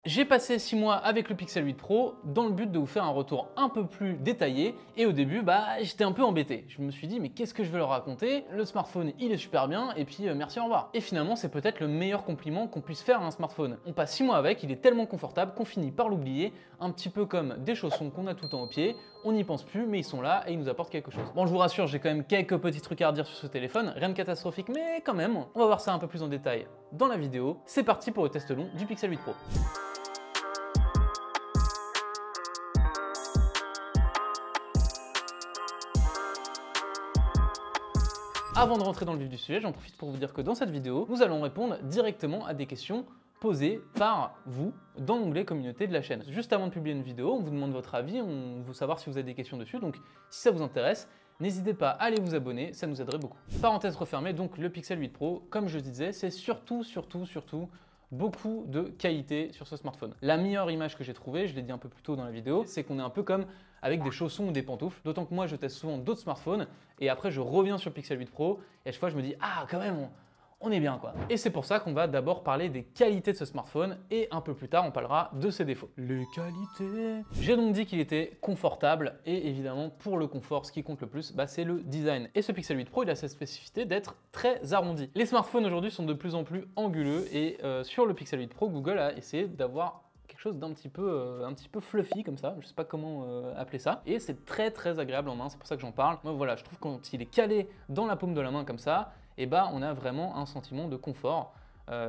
J'ai passé 6 mois avec le Pixel 8 Pro dans le but de vous faire un retour un peu plus détaillé et au début j'étais un peu embêté. Je me suis dit mais qu'est-ce que je vais leur raconter? Le smartphone il est super bien et puis merci au revoir. Et finalement c'est peut-être le meilleur compliment qu'on puisse faire à un smartphone. On passe 6 mois avec, il est tellement confortable qu'on finit par l'oublier, un petit peu comme des chaussons qu'on a tout le temps au pied, on n'y pense plus mais ils sont là et ils nous apportent quelque chose. Bon je vous rassure, j'ai quand même quelques petits trucs à redire sur ce téléphone, rien de catastrophique mais quand même, on va voir ça un peu plus en détail dans la vidéo. C'est parti pour le test long du Pixel 8 Pro. Avant de rentrer dans le vif du sujet, j'en profite pour vous dire que dans cette vidéo, nous allons répondre directement à des questions posées par vous dans l'onglet communauté de la chaîne. Juste avant de publier une vidéo, on vous demande votre avis, on veut savoir si vous avez des questions dessus, donc si ça vous intéresse, n'hésitez pas à aller vous abonner, ça nous aiderait beaucoup. Parenthèse refermée, donc le Pixel 8 Pro, comme je disais, c'est surtout beaucoup de qualité sur ce smartphone. La meilleure image que j'ai trouvée, je l'ai dit un peu plus tôt dans la vidéo, c'est qu'on est un peu comme avec des chaussons ou des pantoufles, d'autant que moi je teste souvent d'autres smartphones et après je reviens sur le Pixel 8 Pro et à chaque fois je me dis ah quand même on est bien quoi. Et c'est pour ça qu'on va d'abord parler des qualités de ce smartphone et un peu plus tard on parlera de ses défauts. Les qualités. J'ai donc dit qu'il était confortable et évidemment pour le confort ce qui compte le plus c'est le design. Et ce Pixel 8 Pro il a cette spécificité d'être très arrondi. Les smartphones aujourd'hui sont de plus en plus anguleux et sur le Pixel 8 Pro Google a essayé d'avoir quelque chose d'un petit peu fluffy comme ça, je sais pas comment appeler ça, et c'est très agréable en main, c'est pour ça que j'en parle. Moi voilà, je trouve quand il est calé dans la paume de la main comme ça, et on a vraiment un sentiment de confort.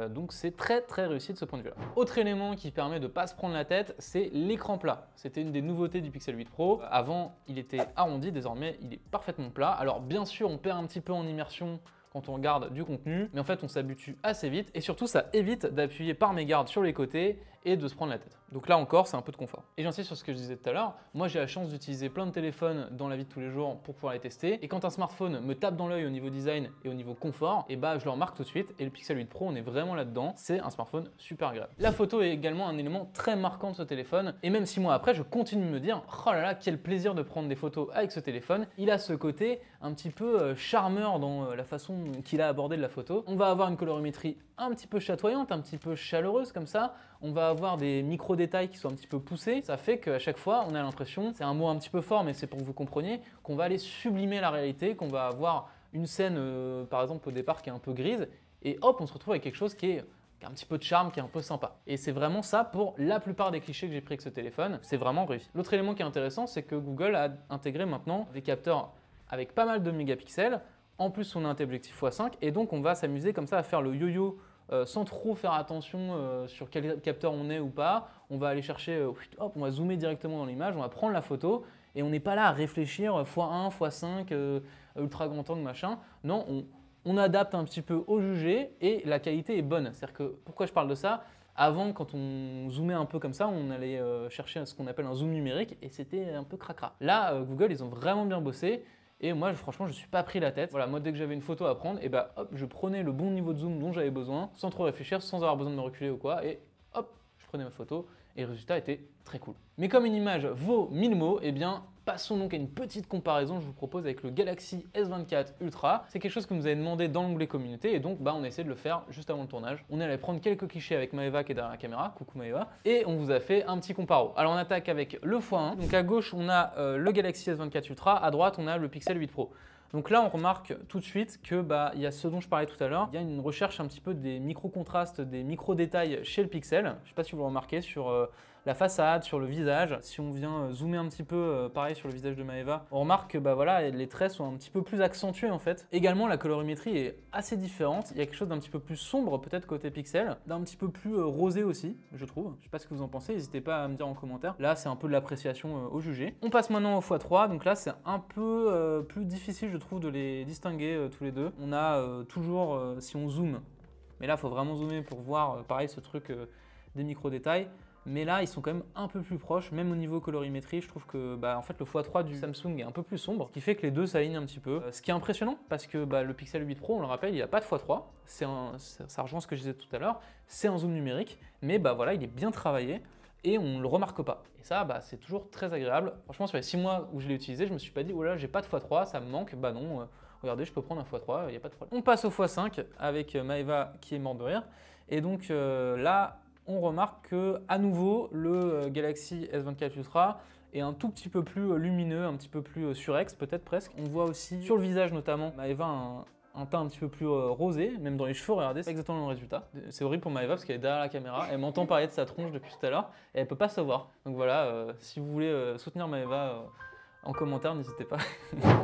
Donc c'est très réussi de ce point de vue-là. Autre élément qui permet de ne pas se prendre la tête, c'est l'écran plat. C'était une des nouveautés du Pixel 8 Pro. Avant, il était arrondi, désormais il est parfaitement plat. Alors bien sûr, on perd un petit peu en immersion quand on regarde du contenu, mais en fait on s'habitue assez vite et surtout ça évite d'appuyer par mégarde sur les côtés et de se prendre la tête. Donc là encore c'est un peu de confort. Et j'insiste sur ce que je disais tout à l'heure, moi j'ai la chance d'utiliser plein de téléphones dans la vie de tous les jours pour pouvoir les tester et quand un smartphone me tape dans l'œil au niveau design et au niveau confort, je le remarque tout de suite et le Pixel 8 Pro on est vraiment là-dedans, c'est un smartphone super agréable. La photo est également un élément très marquant de ce téléphone et même 6 mois après je continue de me dire oh là là quel plaisir de prendre des photos avec ce téléphone. Il a ce côté un petit peu charmeur dans la façon qu'il a abordé de la photo. On va avoir une colorimétrie un petit peu chatoyante, un petit peu chaleureuse comme ça. On va avoir des micro-détails qui sont un petit peu poussés. Ça fait qu'à chaque fois, on a l'impression, c'est un mot un petit peu fort, mais c'est pour que vous compreniez, qu'on va aller sublimer la réalité, qu'on va avoir une scène, par exemple au départ, qui est un peu grise, et hop, on se retrouve avec quelque chose qui a un petit peu de charme, qui est un peu sympa. Et c'est vraiment ça pour la plupart des clichés que j'ai pris avec ce téléphone. C'est vraiment réussi. L'autre élément qui est intéressant, c'est que Google a intégré maintenant des capteurs avec pas mal de mégapixels. En plus, on a un téléobjectif x5 et donc on va s'amuser comme ça à faire le yo-yo sans trop faire attention sur quel capteur on est ou pas. On va aller chercher, hop, on va zoomer directement dans l'image, on va prendre la photo et on n'est pas là à réfléchir x1, x5, ultra grand angle, machin. Non, on adapte un petit peu au jugé et la qualité est bonne. C'est-à-dire que, pourquoi je parle de ça? Avant, quand on zoomait un peu comme ça, on allait chercher ce qu'on appelle un zoom numérique et c'était un peu cracra. Là, Google, ils ont vraiment bien bossé. Et moi, franchement, je ne me suis pas pris la tête. Voilà, moi, dès que j'avais une photo à prendre, hop, je prenais le bon niveau de zoom dont j'avais besoin, sans trop réfléchir, sans avoir besoin de me reculer ou quoi, et hop, je prenais ma photo, et le résultat était très cool. Mais comme une image vaut 1000 mots, passons donc à une petite comparaison, je vous propose avec le Galaxy S24 Ultra. C'est quelque chose que vous avez demandé dans l'onglet communauté et donc on a essayé de le faire juste avant le tournage. On est allé prendre quelques clichés avec Maeva qui est derrière la caméra, coucou Maeva, et on vous a fait un petit comparo. Alors on attaque avec le x1, donc à gauche on a le Galaxy S24 Ultra, à droite on a le Pixel 8 Pro. Donc là, on remarque tout de suite que il y a ce dont je parlais tout à l'heure. Il y a une recherche un petit peu des micro-contrastes, des micro-détails chez le Pixel. Je ne sais pas si vous le remarquez sur la façade, sur le visage. Si on vient zoomer un petit peu, pareil sur le visage de Maeva, on remarque que voilà, les traits sont un petit peu plus accentués en fait. Également, la colorimétrie est assez différente. Il y a quelque chose d'un petit peu plus sombre peut-être côté Pixel, d'un petit peu plus rosé aussi, je trouve. Je ne sais pas ce que vous en pensez, n'hésitez pas à me dire en commentaire. Là, c'est un peu de l'appréciation au jugé. On passe maintenant au x3, donc là, c'est un peu plus difficile, je trouve, de les distinguer tous les deux. On a toujours, si on zoome, mais là, il faut vraiment zoomer pour voir, pareil, ce truc des micro-détails. Mais là, ils sont quand même un peu plus proches, même au niveau colorimétrie. Je trouve que en fait, le x3 du Samsung est un peu plus sombre, ce qui fait que les deux s'alignent un petit peu. Ce qui est impressionnant, parce que le Pixel 8 Pro, on le rappelle, il n'a pas de x3. Ça rejoint ce que je disais tout à l'heure. C'est un zoom numérique, mais voilà, il est bien travaillé. Et on ne le remarque pas. Et ça, c'est toujours très agréable. Franchement, sur les 6 mois où je l'ai utilisé, je me suis pas dit, oh là, j'ai pas de x3, ça me manque. Non, regardez, je peux prendre un x3, il n'y a pas de problème. On passe au x5 avec Maeva qui est morte de rire. Et donc là, on remarque que à nouveau le Galaxy S24 Ultra est un tout petit peu plus lumineux, un petit peu plus surex peut-être presque. On voit aussi sur le visage notamment Maeva un teint un petit peu plus rosé, même dans les cheveux, regardez, c'est exactement le même résultat. C'est horrible pour Maeva parce qu'elle est derrière la caméra, elle m'entend parler de sa tronche depuis tout à l'heure et elle peut pas savoir. Donc voilà, si vous voulez soutenir Maeva en commentaire, n'hésitez pas.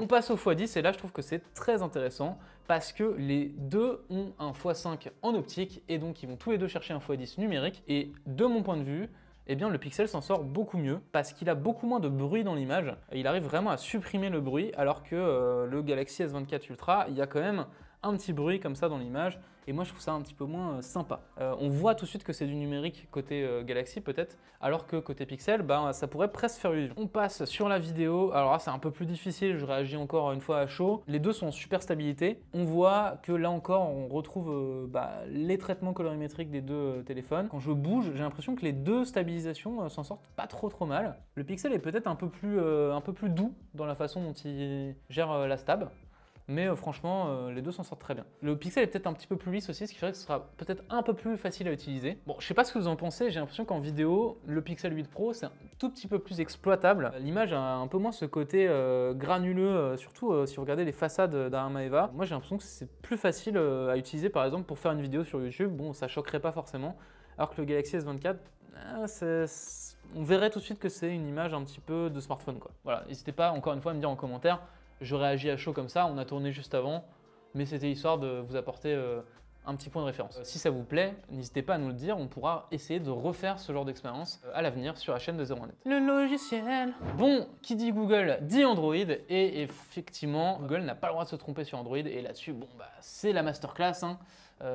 On passe au x10 et là je trouve que c'est très intéressant parce que les deux ont un x5 en optique et donc ils vont tous les deux chercher un x10 numérique et de mon point de vue, eh bien le Pixel s'en sort beaucoup mieux parce qu'il a beaucoup moins de bruit dans l'image. Il arrive vraiment à supprimer le bruit alors que le Galaxy S24 Ultra, il y a quand même un petit bruit comme ça dans l'image et moi je trouve ça un petit peu moins sympa. On voit tout de suite que c'est du numérique côté Galaxy peut-être, alors que côté Pixel, bah, ça pourrait presque faire illusion. On passe sur la vidéo, alors là c'est un peu plus difficile, je réagis encore une fois à chaud. Les deux sont en super stabilité. On voit que là encore on retrouve les traitements colorimétriques des deux téléphones. Quand je bouge, j'ai l'impression que les deux stabilisations s'en sortent pas trop mal. Le Pixel est peut-être un peu plus doux dans la façon dont il gère la stab. Mais franchement, les deux s'en sortent très bien. Le Pixel est peut-être un petit peu plus lisse aussi, ce qui ferait que ce sera peut-être un peu plus facile à utiliser. Bon, je sais pas ce que vous en pensez, j'ai l'impression qu'en vidéo, le Pixel 8 Pro, c'est un tout petit peu plus exploitable. L'image a un peu moins ce côté granuleux, surtout si vous regardez les façades d'un Maeva. Moi, j'ai l'impression que c'est plus facile à utiliser, par exemple, pour faire une vidéo sur YouTube. Bon, ça choquerait pas forcément. Alors que le Galaxy S24, on verrait tout de suite que c'est une image un petit peu de smartphone, quoi. Voilà, n'hésitez pas, encore une fois, à me dire en commentaire. Je réagis à chaud comme ça, on a tourné juste avant, mais c'était histoire de vous apporter un petit point de référence. Si ça vous plaît, n'hésitez pas à nous le dire, on pourra essayer de refaire ce genre d'expérience à l'avenir sur la chaîne de 01net. Le logiciel. Bon, qui dit Google dit Android, et effectivement, Google n'a pas le droit de se tromper sur Android, et là-dessus, bon bah c'est la masterclass, hein.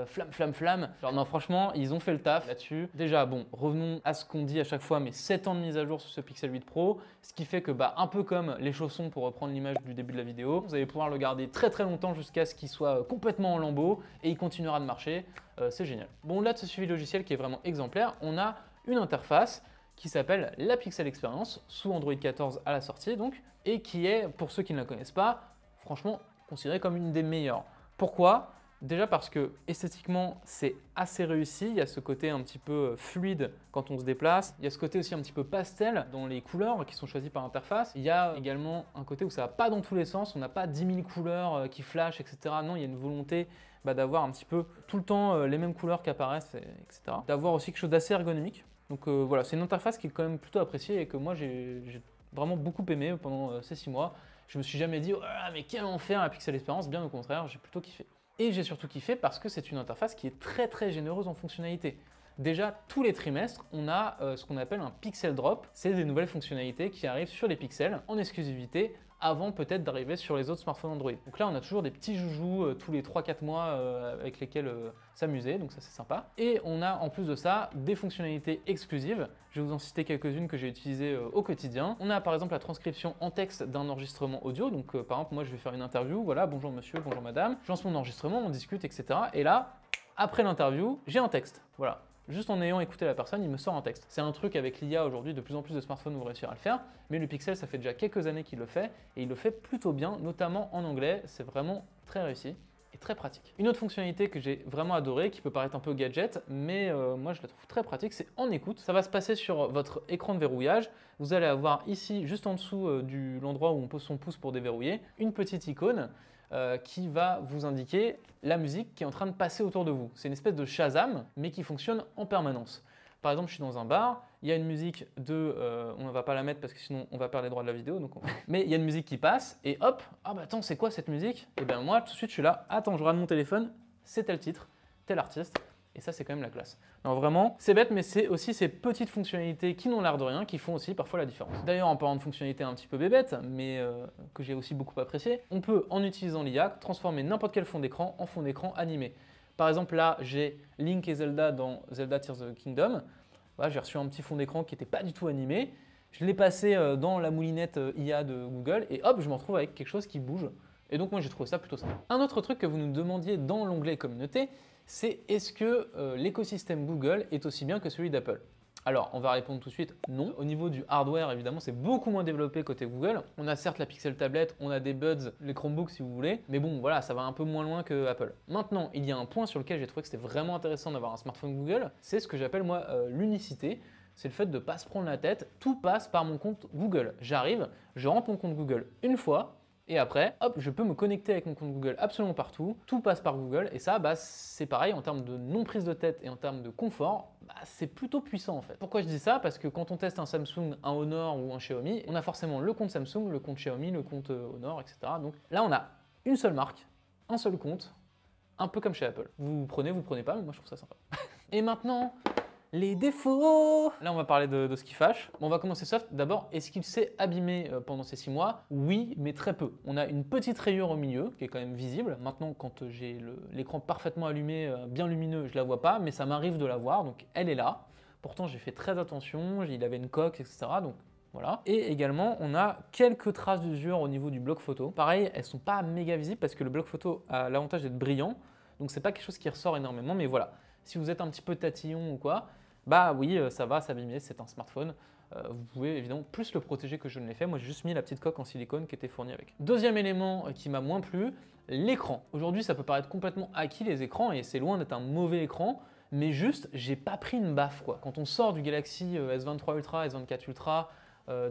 Flamme. Alors non, franchement, ils ont fait le taf là-dessus. Déjà, bon, revenons à ce qu'on dit à chaque fois, mais 7 ans de mise à jour sur ce Pixel 8 Pro, ce qui fait que, bah, un peu comme les chaussons pour reprendre l'image du début de la vidéo, vous allez pouvoir le garder très longtemps jusqu'à ce qu'il soit complètement en lambeaux et il continuera de marcher. C'est génial. Bon, là, de ce suivi logiciel qui est vraiment exemplaire, on a une interface qui s'appelle la Pixel Experience, sous Android 14 à la sortie donc, et qui est, pour ceux qui ne la connaissent pas, franchement considérée comme une des meilleures. Pourquoi ? Déjà parce que esthétiquement c'est assez réussi, il y a ce côté un petit peu fluide quand on se déplace, il y a ce côté aussi un petit peu pastel dans les couleurs qui sont choisies par interface, il y a également un côté où ça va pas dans tous les sens, on n'a pas 10 000 couleurs qui flashent, etc. Non, il y a une volonté d'avoir un petit peu tout le temps les mêmes couleurs qui apparaissent, etc. D'avoir aussi quelque chose d'assez ergonomique. Donc voilà, c'est une interface qui est quand même plutôt appréciée et que moi j'ai vraiment beaucoup aimé pendant ces 6 mois. Je me suis jamais dit, oh là là, mais quel enfer la Pixel Experience, bien au contraire, j'ai plutôt kiffé. Et j'ai surtout kiffé parce que c'est une interface qui est très généreuse en fonctionnalités. Déjà, tous les trimestres, on a ce qu'on appelle un Pixel Drop. C'est des nouvelles fonctionnalités qui arrivent sur les pixels en exclusivité avant peut-être d'arriver sur les autres smartphones Android. Donc là, on a toujours des petits joujoux tous les 3-4 mois avec lesquels s'amuser, donc ça c'est sympa. Et on a en plus de ça des fonctionnalités exclusives. Je vais vous en citer quelques-unes que j'ai utilisées au quotidien. On a par exemple la transcription en texte d'un enregistrement audio. Donc par exemple, moi je vais faire une interview, voilà, bonjour monsieur, bonjour madame, je lance mon enregistrement, on discute, etc. Et là, après l'interview, j'ai un texte, voilà. Juste en ayant écouté la personne, il me sort un texte. C'est un truc avec l'IA aujourd'hui, de plus en plus de smartphones vont réussir à le faire, mais le Pixel, ça fait déjà quelques années qu'il le fait, et il le fait plutôt bien, notamment en anglais, c'est vraiment très réussi et très pratique. Une autre fonctionnalité que j'ai vraiment adorée, qui peut paraître un peu gadget, mais moi je la trouve très pratique, c'est en écoute. Ça va se passer sur votre écran de verrouillage. Vous allez avoir ici, juste en dessous de l'endroit où on pose son pouce pour déverrouiller, une petite icône qui va vous indiquer la musique qui est en train de passer autour de vous. C'est une espèce de Shazam, mais qui fonctionne en permanence. Par exemple, je suis dans un bar, il y a une musique de... on ne va pas la mettre parce que sinon on va perdre les droits de la vidéo. Donc mais il y a une musique qui passe et hop, ah bah attends, c'est quoi cette musique? Et bien moi, tout de suite, je suis là, attends, je regarde mon téléphone, c'est tel titre, tel artiste. Et ça, c'est quand même la classe. Non, vraiment, c'est bête, mais c'est aussi ces petites fonctionnalités qui n'ont l'air de rien qui font aussi parfois la différence. D'ailleurs, en parlant de fonctionnalités un petit peu bébêtes, mais que j'ai aussi beaucoup apprécié, on peut, en utilisant l'IA, transformer n'importe quel fond d'écran en fond d'écran animé. Par exemple, là, j'ai Link et Zelda dans Zelda Tears of the Kingdom. Voilà, j'ai reçu un petit fond d'écran qui n'était pas du tout animé. Je l'ai passé dans la moulinette IA de Google et hop, je me retrouve avec quelque chose qui bouge. Et donc moi, j'ai trouvé ça plutôt sympa. Un autre truc que vous nous demandiez dans l'onglet communauté, c'est est-ce que l'écosystème Google est aussi bien que celui d'Apple? Alors, on va répondre tout de suite non. Au niveau du hardware, évidemment, c'est beaucoup moins développé côté Google. On a certes la Pixel tablette, on a des Buds, les Chromebooks si vous voulez, mais bon, voilà, ça va un peu moins loin que Apple. Maintenant, il y a un point sur lequel j'ai trouvé que c'était vraiment intéressant d'avoir un smartphone Google, c'est ce que j'appelle moi l'unicité. C'est le fait de ne pas se prendre la tête, tout passe par mon compte Google. J'arrive, je rentre mon compte Google une fois, et après, hop, je peux me connecter avec mon compte Google absolument partout, tout passe par Google, et ça, bah, c'est pareil en termes de non prise de tête et en termes de confort, bah, c'est plutôt puissant en fait. Pourquoi je dis ça? Parce que quand on teste un Samsung, un Honor ou un Xiaomi, on a forcément le compte Samsung, le compte Xiaomi, le compte Honor, etc. Donc là, on a une seule marque, un seul compte, un peu comme chez Apple. Vous prenez pas, mais moi je trouve ça sympa. Et maintenant, les défauts! Là, on va parler de ce qui fâche. Bon, on va commencer soft. D'abord, est-ce qu'il s'est abîmé pendant ces 6 mois? Oui, mais très peu. On a une petite rayure au milieu, qui est quand même visible. Maintenant, quand j'ai l'écran parfaitement allumé, bien lumineux, je la vois pas, mais ça m'arrive de la voir, donc elle est là. Pourtant, j'ai fait très attention, il avait une coque, etc. Donc voilà. Et également, on a quelques traces d'usure au niveau du bloc photo. Pareil, elles sont pas méga visibles parce que le bloc photo a l'avantage d'être brillant. Donc c'est pas quelque chose qui ressort énormément, mais voilà. Si vous êtes un petit peu tatillon ou quoi, bah oui, ça va s'abîmer, c'est un smartphone. Vous pouvez évidemment plus le protéger que je ne l'ai fait. Moi, j'ai juste mis la petite coque en silicone qui était fournie avec. Deuxième élément qui m'a moins plu, l'écran. Aujourd'hui, ça peut paraître complètement acquis les écrans et c'est loin d'être un mauvais écran, mais juste, j'ai pas pris une baffe quoi. Quand on sort du Galaxy S23 Ultra, S24 Ultra,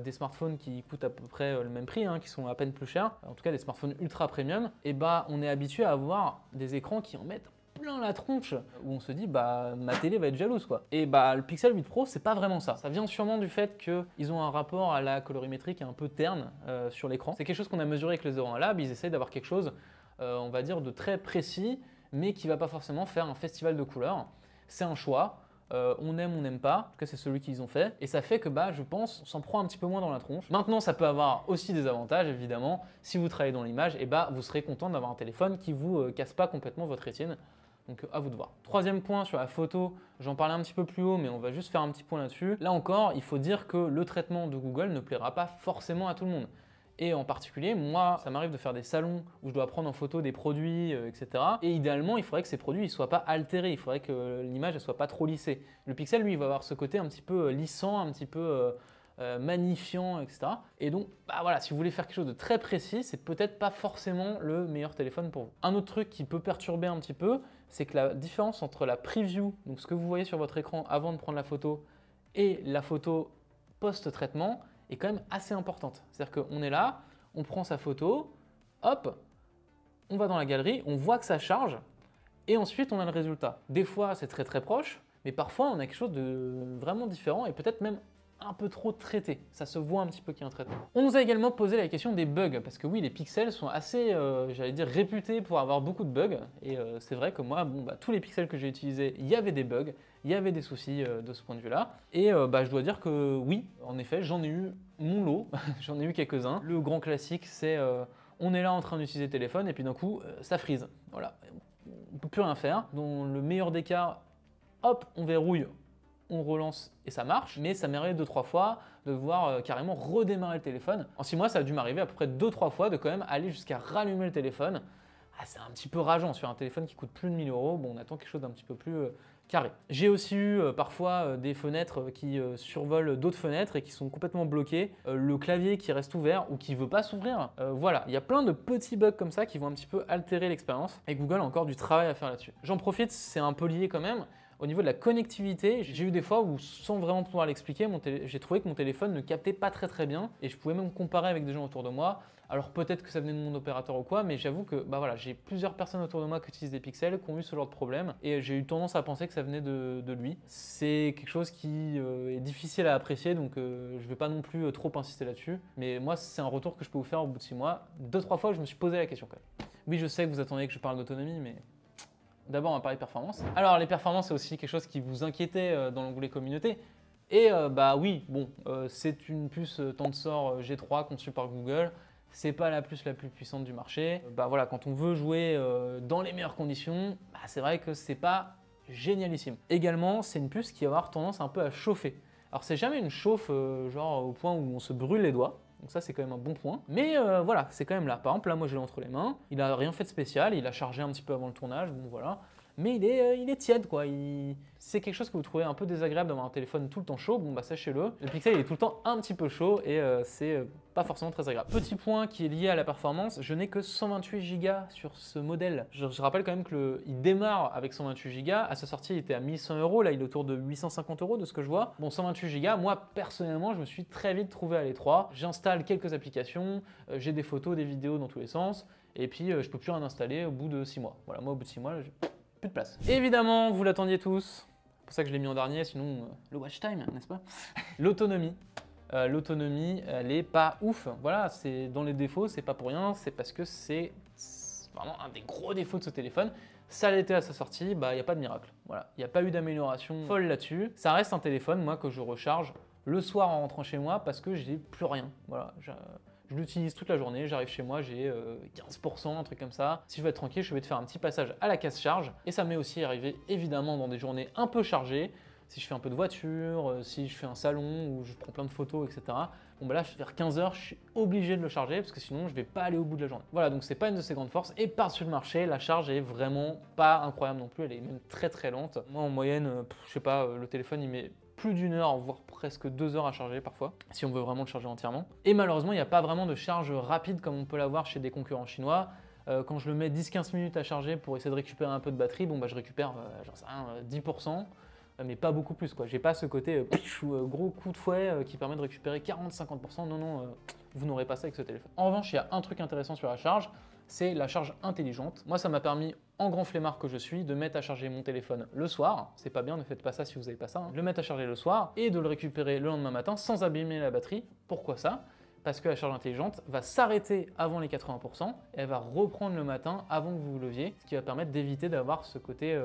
des smartphones qui coûtent à peu près le même prix, hein, qui sont à peine plus chers, en tout cas des smartphones ultra premium, et bah on est habitué à avoir des écrans qui en mettent plein la tronche, où on se dit bah ma télé va être jalouse quoi. Et bah le Pixel 8 Pro c'est pas vraiment ça. Ça vient sûrement du fait qu'ils ont un rapport à la colorimétrie qui est un peu terne sur l'écran. C'est quelque chose qu'on a mesuré avec le 01 Lab, ils essayent d'avoir quelque chose, on va dire, de très précis, mais qui va pas forcément faire un festival de couleurs. C'est un choix. On aime, on n'aime pas, en tout cas c'est celui qu'ils ont fait, et ça fait que bah, je pense on s'en prend un petit peu moins dans la tronche. Maintenant ça peut avoir aussi des avantages évidemment, si vous travaillez dans l'image, et bah, vous serez content d'avoir un téléphone qui vous casse pas complètement votre rétine. Donc à vous de voir. Troisième point sur la photo, j'en parlais un petit peu plus haut, mais on va juste faire un petit point là-dessus. Là encore, il faut dire que le traitement de Google ne plaira pas forcément à tout le monde. Et en particulier, moi, ça m'arrive de faire des salons où je dois prendre en photo des produits, etc. Et idéalement, il faudrait que ces produits ne soient pas altérés, il faudrait que l'image ne soit pas trop lissée. Le Pixel, lui, il va avoir ce côté un petit peu lissant, un petit peu magnifiant, etc. Et donc, bah voilà, si vous voulez faire quelque chose de très précis, c'est peut-être pas forcément le meilleur téléphone pour vous. Un autre truc qui peut perturber un petit peu, c'est que la différence entre la preview, donc ce que vous voyez sur votre écran avant de prendre la photo, et la photo post-traitement, est quand même assez importante. C'est-à-dire qu'on est là, on prend sa photo, hop, on va dans la galerie, on voit que ça charge, et ensuite on a le résultat. Des fois c'est très très proche, mais parfois on a quelque chose de vraiment différent et peut-être même un peu trop traité. Ça se voit un petit peu qu'il y a un traitement. On nous a également posé la question des bugs, parce que oui, les pixels sont assez, j'allais dire, réputés pour avoir beaucoup de bugs, et c'est vrai que moi, bon, bah, tous les pixels que j'ai utilisés, il y avait des bugs, il y avait des soucis de ce point de vue-là, et bah, je dois dire que oui, en effet, j'en ai eu mon lot, j'en ai eu quelques-uns. Le grand classique, c'est on est là en train d'utiliser le téléphone, et puis d'un coup, ça freeze. Voilà, on ne peut plus rien faire. Dans le meilleur des cas, hop, on verrouille, on relance et ça marche, mais ça m'arrive 2-3 fois de devoir carrément redémarrer le téléphone. En 6 mois, ça a dû m'arriver à peu près 2-3 fois de quand même aller jusqu'à rallumer le téléphone. Ah, c'est un petit peu rageant sur un téléphone qui coûte plus de 1000 €. Bon, on attend quelque chose d'un petit peu plus carré. J'ai aussi eu parfois des fenêtres qui survolent d'autres fenêtres et qui sont complètement bloquées, le clavier qui reste ouvert ou qui ne veut pas s'ouvrir. Voilà, il y a plein de petits bugs comme ça qui vont un petit peu altérer l'expérience et Google a encore du travail à faire là-dessus. J'en profite, c'est un peu lié quand même. Au niveau de la connectivité, j'ai eu des fois où, sans vraiment pouvoir l'expliquer, j'ai trouvé que mon téléphone ne captait pas très bien et je pouvais même comparer avec des gens autour de moi. Alors peut-être que ça venait de mon opérateur ou quoi, mais j'avoue que bah voilà, j'ai plusieurs personnes autour de moi qui utilisent des pixels, qui ont eu ce genre de problème et j'ai eu tendance à penser que ça venait de lui. C'est quelque chose qui est difficile à apprécier, donc je ne vais pas non plus trop insister là-dessus. Mais moi, c'est un retour que je peux vous faire au bout de 6 mois. 2-3 fois, je me suis posé la question quand même. Oui, je sais que vous attendez que je parle d'autonomie, mais... D'abord, on va parler performance. Alors, les performances, c'est aussi quelque chose qui vous inquiétait dans l'onglet communauté. Et bah oui, bon, c'est une puce Tensor G3 conçue par Google. C'est pas la puce la plus puissante du marché. Bah voilà, quand on veut jouer dans les meilleures conditions, bah, c'est vrai que c'est pas génialissime. Également, c'est une puce qui va avoir tendance un peu à chauffer. Alors, c'est jamais une chauffe genre au point où on se brûle les doigts. Donc ça, c'est quand même un bon point. Mais voilà, c'est quand même là. Par exemple, là, moi, je l'ai entre les mains. Il n'a rien fait de spécial. Il a chargé un petit peu avant le tournage. Bon, voilà. mais il est tiède quoi. C'est quelque chose que vous trouvez un peu désagréable d'avoir un téléphone tout le temps chaud, bon bah sachez-le. Le Pixel il est tout le temps un petit peu chaud et c'est pas forcément très agréable. Petit point qui est lié à la performance, je n'ai que 128 Go sur ce modèle. Je rappelle quand même qu'il démarre avec 128 Go, à sa sortie il était à 1100 €, là il est autour de 850 € de ce que je vois. Bon 128 Go, moi personnellement je me suis très vite trouvé à l'étroit. J'installe quelques applications, j'ai des photos, des vidéos dans tous les sens, et puis je peux plus rien installer au bout de 6 mois. Voilà, moi au bout de 6 mois, j'ai plus de place. Évidemment, vous l'attendiez tous, c'est pour ça que je l'ai mis en dernier, sinon le watch time, n'est-ce pas? L'autonomie. L'autonomie, elle est pas ouf. Voilà, c'est dans les défauts, c'est pas pour rien, c'est parce que c'est vraiment un des gros défauts de ce téléphone. Ça l'était à sa sortie, bah il n'y a pas de miracle. Voilà, il n'y a pas eu d'amélioration folle là-dessus. Ça reste un téléphone, moi, que je recharge le soir en rentrant chez moi parce que j'ai plus rien. Voilà, je l'utilise toute la journée, j'arrive chez moi, j'ai 15%, un truc comme ça. Si je veux être tranquille, je vais te faire un petit passage à la casse charge. Et ça m'est aussi arrivé évidemment dans des journées un peu chargées. Si je fais un peu de voiture, si je fais un salon où je prends plein de photos, etc. Bon bah là, vers 15 h, je suis obligé de le charger parce que sinon je vais pas aller au bout de la journée. Voilà, donc c'est pas une de ses grandes forces. Et par-dessus le marché, la charge est vraiment pas incroyable non plus, elle est même très très lente. Moi en moyenne, je sais pas, le téléphone il met plus d'une heure, voire presque 2 heures à charger parfois, si on veut vraiment le charger entièrement. Et malheureusement, il n'y a pas vraiment de charge rapide comme on peut l'avoir chez des concurrents chinois. Quand je le mets 10-15 minutes à charger pour essayer de récupérer un peu de batterie, bon bah je récupère, j'en sais rien, 10%. Mais pas beaucoup plus quoi. J'ai pas ce côté gros coup de fouet qui permet de récupérer 40-50%. Non, non, vous n'aurez pas ça avec ce téléphone. En revanche, il y a un truc intéressant sur la charge, c'est la charge intelligente. Moi, ça m'a permis, en grand flemmard que je suis, de mettre à charger mon téléphone le soir. C'est pas bien, ne faites pas ça si vous n'avez pas ça. Hein. De le mettre à charger le soir et de le récupérer le lendemain matin sans abîmer la batterie. Pourquoi ça? Parce que la charge intelligente va s'arrêter avant les 80% et elle va reprendre le matin avant que vous vous leviez, ce qui va permettre d'éviter d'avoir ce côté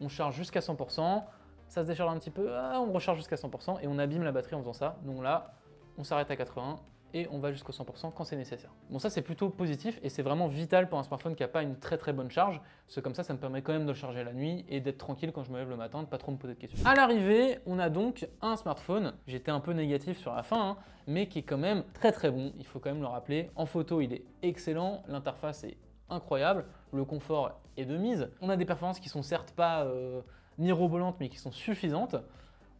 on charge jusqu'à 100%, ça se décharge un petit peu, on recharge jusqu'à 100% et on abîme la batterie en faisant ça. Donc là, on s'arrête à 80 et on va jusqu'au 100% quand c'est nécessaire. Bon ça c'est plutôt positif et c'est vraiment vital pour un smartphone qui n'a pas une très très bonne charge, parce que comme ça me permet quand même de le charger la nuit et d'être tranquille quand je me lève le matin, de pas trop me poser de questions. À l'arrivée, on a donc un smartphone, j'étais un peu négatif sur la fin, hein, mais qui est quand même très très bon, il faut quand même le rappeler. En photo, il est excellent, l'interface est incroyable, le confort est de mise. On a des performances qui sont certes pas mirobolantes mais qui sont suffisantes.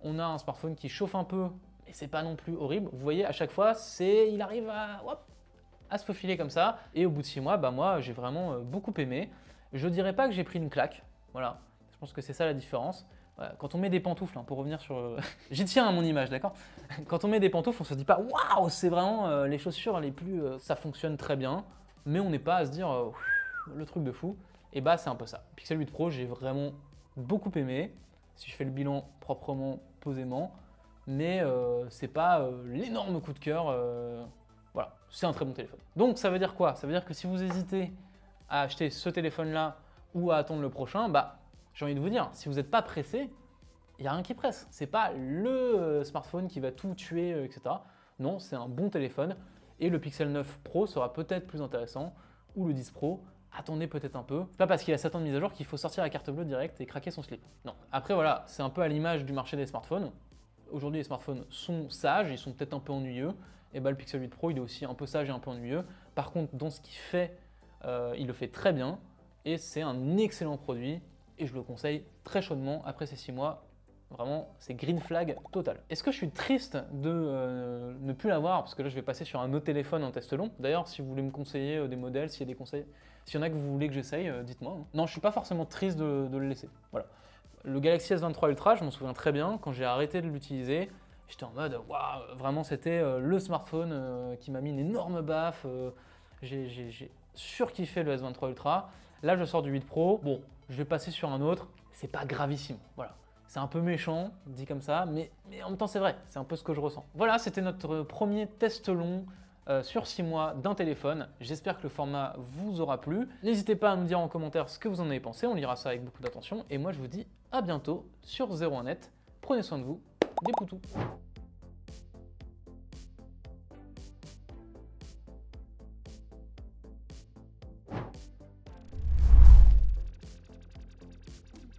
On a un smartphone qui chauffe un peu, mais c'est pas non plus horrible. Vous voyez, à chaque fois, il arrive à se faufiler comme ça. Et au bout de 6 mois, bah moi, j'ai vraiment beaucoup aimé. Je dirais pas que j'ai pris une claque, voilà. Je pense que c'est ça la différence. Voilà. Quand on met des pantoufles, hein, pour revenir sur... J'y tiens à mon image, d'accord? Quand on met des pantoufles, on se dit pas « Waouh, c'est vraiment les chaussures les plus... ça fonctionne très bien », mais on n'est pas à se dire le truc de fou. Et bah, c'est un peu ça. Pixel 8 Pro, j'ai vraiment beaucoup aimé, si je fais le bilan proprement, posément, mais c'est pas l'énorme coup de cœur. Voilà, c'est un très bon téléphone. Donc ça veut dire quoi? Ça veut dire que si vous hésitez à acheter ce téléphone-là ou à attendre le prochain, bah j'ai envie de vous dire, si vous n'êtes pas pressé, il n'y a rien qui presse. C'est pas le smartphone qui va tout tuer, etc. Non, c'est un bon téléphone et le Pixel 9 Pro sera peut-être plus intéressant, ou le 10 Pro. Attendez peut-être un peu. C'est pas parce qu'il y a 7 ans de mise à jour qu'il faut sortir la carte bleue direct et craquer son slip. Non. Après voilà, c'est un peu à l'image du marché des smartphones. Aujourd'hui les smartphones sont sages, ils sont peut-être un peu ennuyeux. Et bah le Pixel 8 Pro il est aussi un peu sage et un peu ennuyeux. Par contre dans ce qu'il fait, il le fait très bien. Et c'est un excellent produit. Et je le conseille très chaudement après ces 6 mois. Vraiment, c'est green flag total. Est-ce que je suis triste de ne plus l'avoir? Parce que là, je vais passer sur un autre téléphone en test long. D'ailleurs, si vous voulez me conseiller des modèles, s'il y a des conseils, s'il y en a que vous voulez que j'essaye, dites-moi. Non, je suis pas forcément triste de le laisser. Voilà. Le Galaxy S23 Ultra, je m'en souviens très bien. Quand j'ai arrêté de l'utiliser, j'étais en mode, waouh, vraiment, c'était le smartphone qui m'a mis une énorme baffe. J'ai surkiffé le S23 Ultra. Là, je sors du 8 Pro. Bon, je vais passer sur un autre. C'est pas gravissime. Voilà. C'est un peu méchant, dit comme ça, mais en même temps c'est vrai, c'est un peu ce que je ressens. Voilà, c'était notre premier test long sur 6 mois d'un téléphone. J'espère que le format vous aura plu. N'hésitez pas à me dire en commentaire ce que vous en avez pensé, on lira ça avec beaucoup d'attention. Et moi je vous dis à bientôt sur 01net. Prenez soin de vous, des poutous.